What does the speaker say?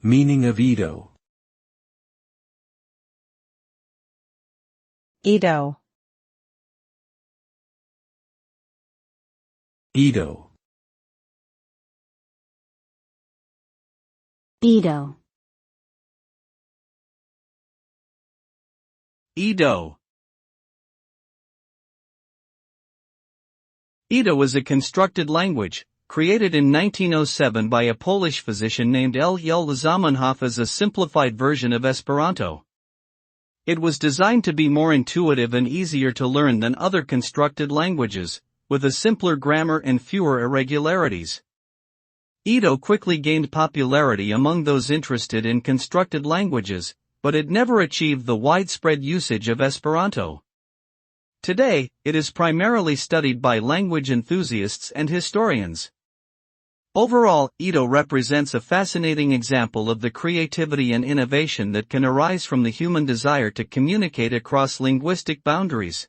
Meaning of Edo. Edo. Edo. Edo. Edo. Edo is a constructed language, created in 1907 by a Polish physician named L. Zamenhof as a simplified version of Esperanto. It was designed to be more intuitive and easier to learn than other constructed languages, with a simpler grammar and fewer irregularities. Edo quickly gained popularity among those interested in constructed languages, but it never achieved the widespread usage of Esperanto. Today, it is primarily studied by language enthusiasts and historians. Overall, Edo represents a fascinating example of the creativity and innovation that can arise from the human desire to communicate across linguistic boundaries.